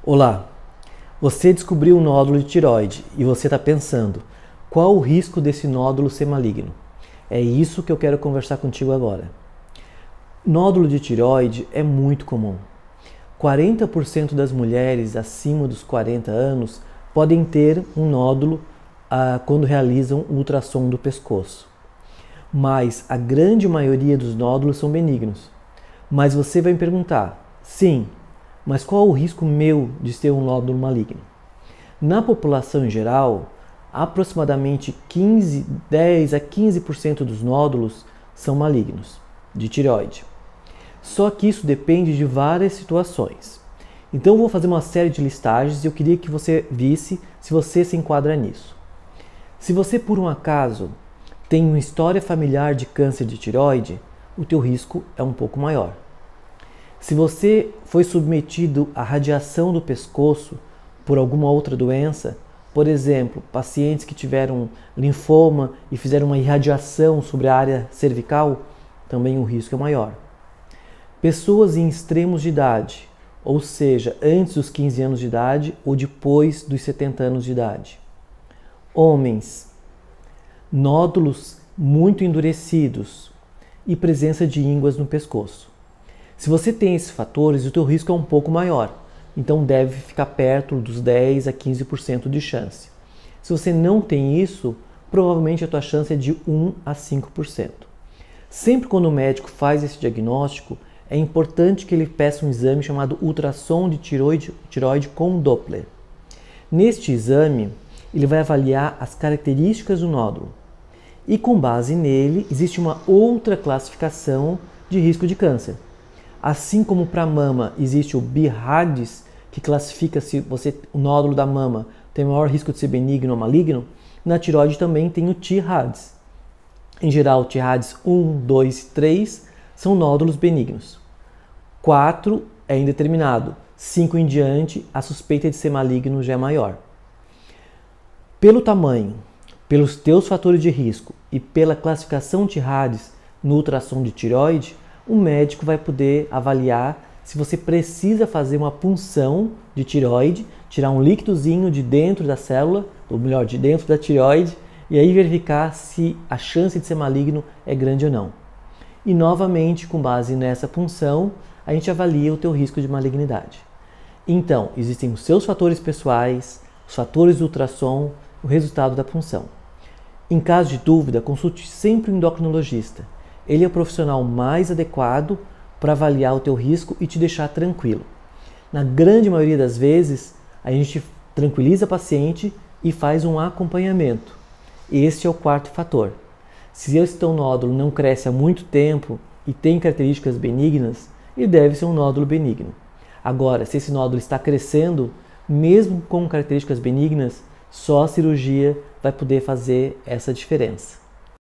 Olá, você descobriu um nódulo de tireoide e você está pensando, qual o risco desse nódulo ser maligno? É isso que eu quero conversar contigo agora. Nódulo de tireoide é muito comum. 40% das mulheres acima dos 40 anos podem ter um nódulo quando realizam o ultrassom do pescoço. Mas a grande maioria dos nódulos são benignos. Mas você vai me perguntar, sim, mas qual o risco meu de ter um nódulo maligno? Na população em geral, aproximadamente 10 a 15% dos nódulos são malignos, de tireoide. Só que isso depende de várias situações. Então eu vou fazer uma série de listagens e eu queria que você visse se você se enquadra nisso. Se você por um acaso tem uma história familiar de câncer de tireoide, o teu risco é um pouco maior. Se você foi submetido à radiação do pescoço por alguma outra doença, por exemplo, pacientes que tiveram linfoma e fizeram uma irradiação sobre a área cervical, também o risco é maior. Pessoas em extremos de idade, ou seja, antes dos 15 anos de idade ou depois dos 70 anos de idade. Homens, nódulos muito endurecidos e presença de ínguas no pescoço. Se você tem esses fatores, o teu risco é um pouco maior, então deve ficar perto dos 10 a 15% de chance. Se você não tem isso, provavelmente a tua chance é de 1 a 5%. Sempre quando o médico faz esse diagnóstico, é importante que ele peça um exame chamado ultrassom de tireoide com Doppler. Neste exame, ele vai avaliar as características do nódulo. E com base nele, existe uma outra classificação de risco de câncer. Assim como para a mama existe o BIRADS, que classifica se o nódulo da mama tem maior risco de ser benigno ou maligno, na tireoide também tem o TIRADS. Em geral, TIRADS 1, 2 e 3 são nódulos benignos. 4 é indeterminado. 5 em diante, a suspeita de ser maligno já é maior. Pelo tamanho, pelos teus fatores de risco e pela classificação TIRADS no ultrassom de tireoide, o médico vai poder avaliar se você precisa fazer uma punção de tireoide, tirar um líquidozinho de dentro da célula, ou melhor, de dentro da tireoide, e aí verificar se a chance de ser maligno é grande ou não. E novamente, com base nessa punção, a gente avalia o teu risco de malignidade. Então, existem os seus fatores pessoais, os fatores do ultrassom, o resultado da punção. Em caso de dúvida, consulte sempre o endocrinologista. Ele é o profissional mais adequado para avaliar o teu risco e te deixar tranquilo. Na grande maioria das vezes, a gente tranquiliza a paciente e faz um acompanhamento. Este é o quarto fator. Se esse teu nódulo não cresce há muito tempo e tem características benignas, ele deve ser um nódulo benigno. Agora, se esse nódulo está crescendo, mesmo com características benignas, só a cirurgia vai poder fazer essa diferença.